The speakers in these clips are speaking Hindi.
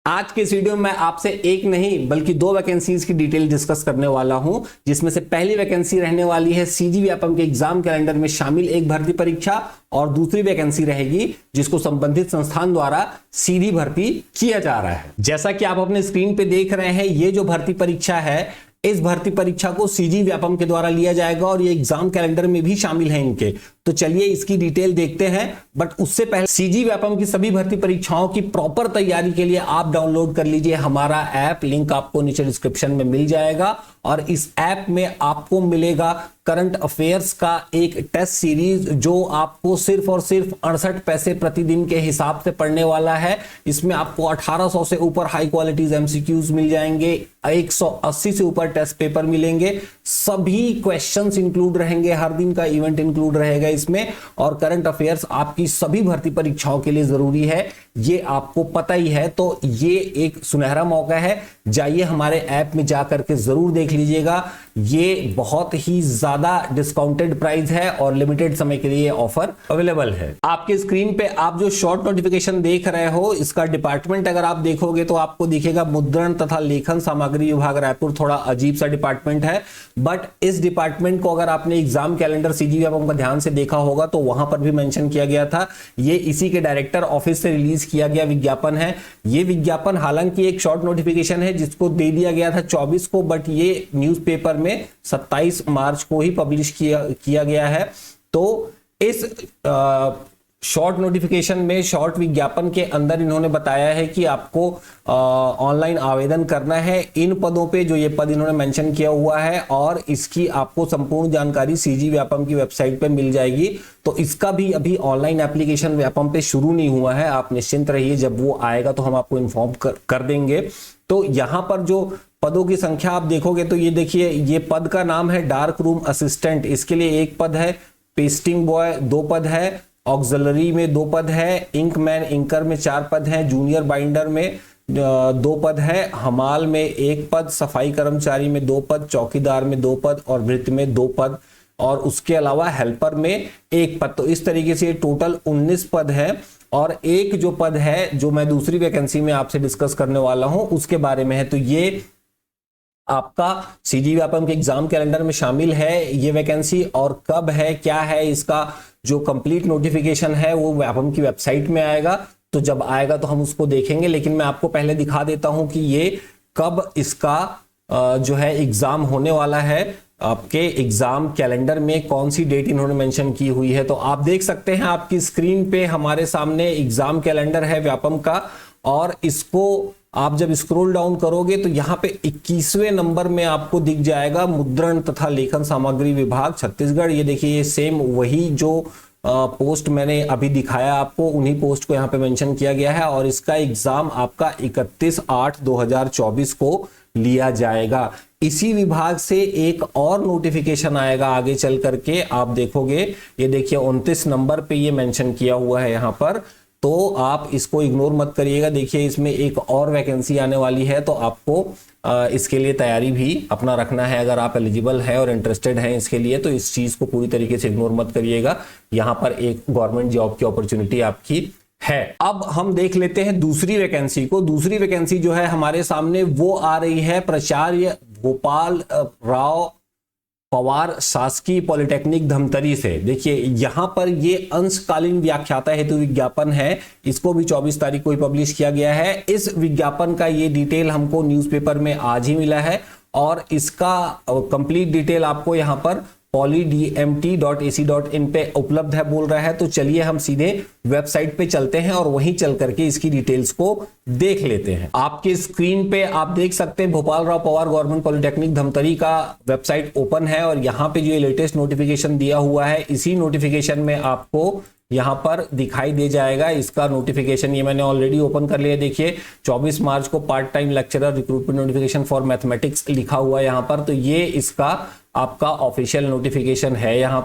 आज के इस वीडियो में मैं आपसे एक नहीं बल्कि दो वैकेंसीज की डिटेल डिस्कस करने वाला हूं, जिसमें से पहली वैकेंसी रहने वाली है सीजी व्यापम के एग्जाम कैलेंडर में शामिल एक भर्ती परीक्षा और दूसरी वैकेंसी रहेगी जिसको संबंधित संस्थान द्वारा सीधी भर्ती किया जा रहा है। जैसा कि आप अपने स्क्रीन पे देख रहे हैं, ये जो भर्ती परीक्षा है, इस भर्ती परीक्षा को सीजी व्यापम के द्वारा लिया जाएगा और ये एग्जाम कैलेंडर में भी शामिल है इनके। तो चलिए इसकी डिटेल देखते हैं, बट उससे पहले सीजी व्यापम की सभी भर्ती परीक्षाओं की प्रॉपर तैयारी के लिए आप डाउनलोड कर लीजिए हमारा ऐप, लिंक आपको नीचे डिस्क्रिप्शन में मिल जाएगा। और इस ऐप में आपको मिलेगा करंट अफेयर्स का एक टेस्ट सीरीज जो आपको सिर्फ और सिर्फ 68 पैसे प्रतिदिन के हिसाब से पढ़ने वाला है। इसमें आपको 1800 से ऊपर हाई क्वालिटीज एमसीक्यूज मिल जाएंगे, 180 से ऊपर टेस्ट पेपर मिलेंगे, सभी क्वेश्चंस इंक्लूड रहेंगे, हर दिन का इवेंट इंक्लूड रहेगा इसमें। और करंट अफेयर्स आपकी सभी भर्ती परीक्षाओं के लिए जरूरी है, ये आपको पता ही है। तो ये एक सुनहरा मौका है, जाइए हमारे ऐप में जाकर के जरूर देख लीजिएगा। ये बहुत ही ज्यादा डिस्काउंटेड प्राइस है और लिमिटेड समय के लिए ऑफर अवेलेबल है। आपके स्क्रीन पे आप जो शॉर्ट नोटिफिकेशन देख रहे हो, इसका डिपार्टमेंट अगर आप देखोगे तो आपको दिखेगा मुद्रण तथा लेखन सामग्री विभाग रायपुर। थोड़ा अजीब सा डिपार्टमेंट है, बट इस डिपार्टमेंट को अगर आपने एग्जाम कैलेंडर सीजी व्यापम का ध्यान से देखा होगा तो वहां पर भी मेंशन किया गया था। ये इसी के डायरेक्टर ऑफिस से रिलीज किया गया विज्ञापन है। ये विज्ञापन हालांकि एक शॉर्ट नोटिफिकेशन है जिसको दे दिया गया था 24 को, बट ये न्यूज़पेपर में 27 मार्च को ही पब्लिश किया गया है। तो इस शॉर्ट नोटिफिकेशन में, शॉर्ट विज्ञापन के अंदर इन्होंने बताया है कि आपको ऑनलाइन आवेदन करना है इन पदों पे, जो ये पद इन्होंने मेंशन किया हुआ है, और इसकी आपको संपूर्ण जानकारी सीजी व्यापम की वेबसाइट पे मिल जाएगी। तो इसका भी अभी ऑनलाइन एप्लीकेशन व्यापम पे शुरू नहीं हुआ है, आप निश्चिंत रहिए, जब वो आएगा तो हम आपको इन्फॉर्म कर देंगे। तो यहां पर जो पदों की संख्या आप देखोगे तो ये देखिए, ये पद का नाम है डार्क रूम असिस्टेंट, इसके लिए एक पद है, पेस्टिंग बॉय 2 पद है, ऑक्सिलरी में 2 पद है, इंक मैन इंकर में 4 पद हैं, जूनियर बाइंडर में 2 पद है, हमाल में 1 पद, सफाई कर्मचारी में 2 पद, चौकीदार में 2 पद और भृत्य में 2 पद, और उसके अलावा हेल्पर में 1 पद। तो इस तरीके से टोटल 19 पद है। और एक जो पद है जो मैं दूसरी वैकेंसी में आपसे डिस्कस करने वाला हूं उसके बारे में है, तो ये आपका सीजी व्यापम के एग्जाम कैलेंडर में शामिल है ये वैकेंसी। और कब है, क्या है, इसका जो कंप्लीट नोटिफिकेशन है वो व्यापम की वेबसाइट में आएगा। तो जब आएगा तो हम उसको देखेंगे, लेकिन मैं आपको पहले दिखा देता हूं कि ये कब इसका जो है एग्जाम होने वाला है। आपके एग्जाम कैलेंडर में कौन सी डेट इन्होंने मेंशन की हुई है, तो आप देख सकते हैं आपकी स्क्रीन पे हमारे सामने एग्जाम कैलेंडर है व्यापम का। और इसको आप जब स्क्रॉल डाउन करोगे तो यहाँ पे 21वें नंबर में आपको दिख जाएगा मुद्रण तथा लेखन सामग्री विभाग छत्तीसगढ़। ये देखिए, ये सेम वही जो पोस्ट मैंने अभी दिखाया आपको, उन्हीं पोस्ट को यहाँ पे मेंशन किया गया है। और इसका एग्जाम आपका 31/8/2024 को लिया जाएगा। इसी विभाग से एक और नोटिफिकेशन आएगा आगे चल करके, आप देखोगे, ये देखिए 29 नंबर पे ये मेंशन किया हुआ है यहाँ पर। तो आप इसको इग्नोर मत करिएगा, देखिए इसमें एक और वैकेंसी आने वाली है, तो आपको इसके लिए तैयारी भी अपना रखना है। अगर आप एलिजिबल हैं और इंटरेस्टेड हैं इसके लिए, तो इस चीज को पूरी तरीके से इग्नोर मत करिएगा। यहाँ पर एक गवर्नमेंट जॉब की अपॉर्चुनिटी आपकी है। अब हम देख लेते हैं दूसरी वैकेंसी को। दूसरी वैकेंसी जो है हमारे सामने वो आ रही है प्राचार्य गोपाल राव पवार शासकीय पॉलिटेक्निक धमतरी से। देखिए यहां पर ये अंशकालीन व्याख्याता हेतु विज्ञापन है, इसको भी 24 तारीख को ही पब्लिश किया गया है। इस विज्ञापन का ये डिटेल हमको न्यूज़पेपर में आज ही मिला है और इसका कंप्लीट डिटेल आपको यहां पर polydmt.ac.in पे उपलब्ध है बोल रहा है। तो चलिए हम सीधे वेबसाइट पे चलते हैं और वहीं चल करके इसकी डिटेल्स को देख लेते हैं। आपके स्क्रीन पे आप देख सकते हैं भोपाल राव पवार गवर्नमेंट पॉलिटेक्निक धमतरी का वेबसाइट ओपन है और यहाँ पे जो ये लेटेस्ट नोटिफिकेशन दिया हुआ है, इसी नोटिफिकेशन में आपको यहाँ पर दिखाई दे जाएगा इसका नोटिफिकेशन। ये मैंने ऑलरेडी ओपन कर लिया, देखिए 24 मार्च को part time lecturer recruitment notification for mathematics लिखा हुआ है यहाँ पर। तो ये इसका आपका ऑफिशियल नोटिफिकेशन है। यहाँ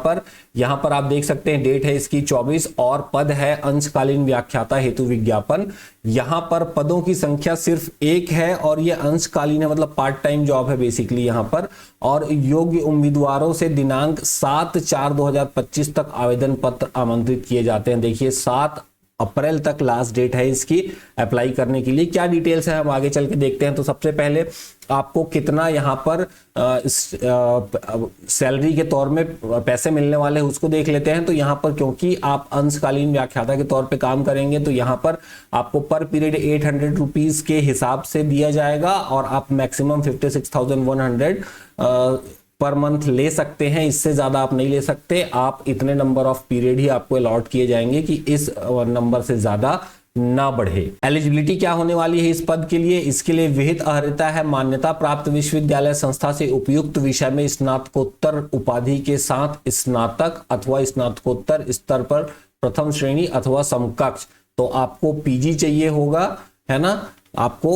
पर आप देख सकते हैं डेट है इसकी 24 और पद है अंशकालीन व्याख्याता हेतु विज्ञापन। यहाँ पर पदों की संख्या सिर्फ 1 है और ये अंशकालीन है, मतलब पार्ट टाइम जॉब है बेसिकली यहाँ पर। और योग्य उम्मीदवारों से दिनांक 7/4/2025 तक आवेदन पत्र आमंत्रित किए जाते हैं। देखिए 7 अप्रैल तक लास्ट डेट है इसकी अप्लाई करने के लिए। क्या डिटेल्स है हम आगे चल के देखते हैं। तो सबसे पहले आपको कितना यहाँ पर सैलरी के तौर में पैसे मिलने वाले हैं उसको देख लेते हैं। तो यहाँ पर क्योंकि आप अंशकालीन व्याख्याता के तौर पे काम करेंगे तो यहाँ पर आपको पर पीरियड 800 रुपीज के हिसाब से दिया जाएगा और आप मैक्सिमम 56,100 पर मंथ ले सकते हैं। इससे ज्यादा आप नहीं ले सकते। आप इतने नंबर ऑफ पीरियड ही आपको अलॉट किए जाएंगे कि इस नंबर से ज्यादा ना बढ़े। एलिजिबिलिटी क्या होने वाली है इस पद के लिए। इसके लिए विहित अर्हता है मान्यता प्राप्त विश्वविद्यालय संस्था से उपयुक्त विषय में स्नातकोत्तर उपाधि के साथ स्नातक अथवा स्नातकोत्तर स्तर पर प्रथम श्रेणी अथवा समकक्ष। तो आपको पीजी चाहिए होगा, है ना। आपको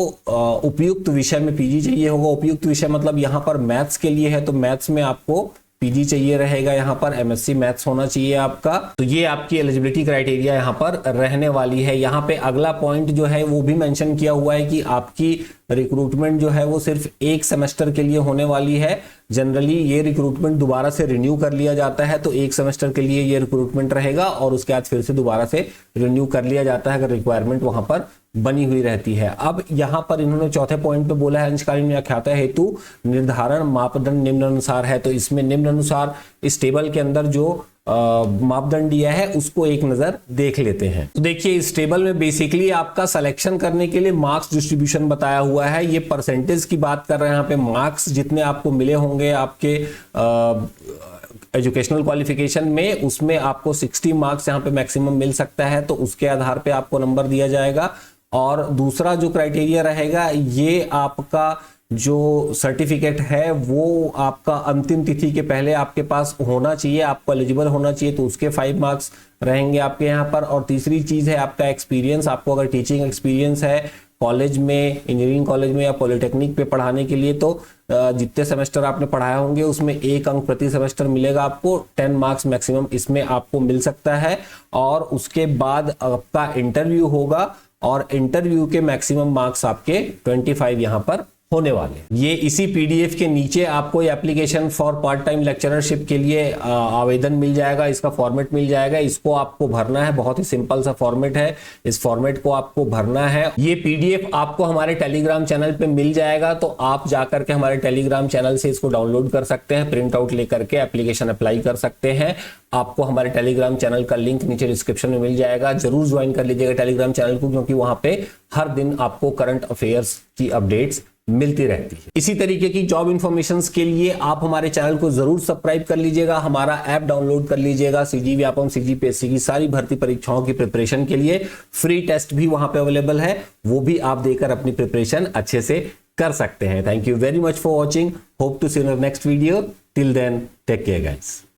उपयुक्त विषय में पीजी चाहिए होगा। उपयुक्त विषय मतलब यहाँ पर मैथ्स के लिए है तो मैथ्स में आपको पीजी चाहिए रहेगा। यहाँ पर एमएससी मैथ्स होना चाहिए आपका। तो ये आपकी एलिजिबिलिटी क्राइटेरिया यहाँ पर रहने वाली है। यहाँ पे अगला पॉइंट जो है वो भी मेंशन किया हुआ है कि आपकी रिक्रूटमेंट जो है वो सिर्फ एक सेमेस्टर के लिए होने वाली है। जनरली ये रिक्रूटमेंट दोबारा से रिन्यू कर लिया जाता है तो एक सेमेस्टर के लिए ये रिक्रूटमेंट रहेगा और उसके बाद फिर से दोबारा से रिन्यू कर लिया जाता है अगर रिक्वायरमेंट वहां पर बनी हुई रहती है। अब यहाँ पर इन्होंने चौथे पॉइंट पे बोला है अंशकालीन व्याख्याता हेतु निर्धारण मापदंड निम्नानुसार है। तो इसमें निम्नानुसार इस टेबल के अंदर जो मापदंड दिया है उसको एक नजर देख लेते हैं। तो देखिए इस टेबल में बेसिकली आपका सिलेक्शन करने के लिए मार्क्स डिस्ट्रीब्यूशन बताया हुआ है। ये परसेंटेज की बात कर रहे हैं। यहाँ पे मार्क्स जितने आपको मिले होंगे आपके एजुकेशनल क्वालिफिकेशन में उसमें आपको 60 मार्क्स यहाँ पे मैक्सिमम मिल सकता है तो उसके आधार पे आपको नंबर दिया जाएगा। और दूसरा जो क्राइटेरिया रहेगा ये आपका जो सर्टिफिकेट है वो आपका अंतिम तिथि के पहले आपके पास होना चाहिए, आपको एलिजिबल होना चाहिए तो उसके 5 मार्क्स रहेंगे आपके यहाँ पर। और तीसरी चीज है आपका एक्सपीरियंस। आपको अगर टीचिंग एक्सपीरियंस है कॉलेज में, इंजीनियरिंग कॉलेज में या पॉलिटेक्निक पे पढ़ाने के लिए तो जितने सेमेस्टर आपने पढ़ाया होंगे उसमें 1 अंक प्रति सेमेस्टर मिलेगा आपको। 10 मार्क्स मैक्सिमम इसमें आपको मिल सकता है। और उसके बाद आपका इंटरव्यू होगा और इंटरव्यू के मैक्सिमम मार्क्स आपके 25 यहाँ पर होने वाले। ये इसी पीडीएफ के नीचे आपको application for part time lecturership के लिए आवेदन मिल जाएगा। इसका फॉर्मेट मिल जाएगा। इसको आपको भरना है। बहुत ही सिंपल सा फॉर्मेट है। इस फॉर्मेट को आपको भरना है। ये पीडीएफ आपको हमारे टेलीग्राम चैनल पे मिल जाएगा तो आप जाकर के हमारे टेलीग्राम चैनल से इसको डाउनलोड कर सकते हैं, प्रिंट आउट लेकर के एप्लीकेशन अप्लाई कर सकते हैं। आपको हमारे टेलीग्राम चैनल का लिंक नीचे डिस्क्रिप्शन में मिल जाएगा। जरूर ज्वाइन कर लीजिएगा टेलीग्राम चैनल को क्योंकि वहां पे हर दिन आपको करंट अफेयर्स की अपडेट्स मिलती रहती है। इसी तरीके की जॉब इंफॉर्मेशंस के लिए आप हमारे चैनल को जरूर सब्सक्राइब कर लीजिएगा, हमारा ऐप डाउनलोड कर लीजिएगा। सीजी व्यापम, सीजीपीएससी की सारी भर्ती परीक्षाओं की प्रिपरेशन के लिए फ्री टेस्ट भी वहां पे अवेलेबल है, वो भी आप देकर अपनी प्रिपरेशन अच्छे से कर सकते हैं। Thank you very much for watching. Hope to see you in next video. Till then take care guys.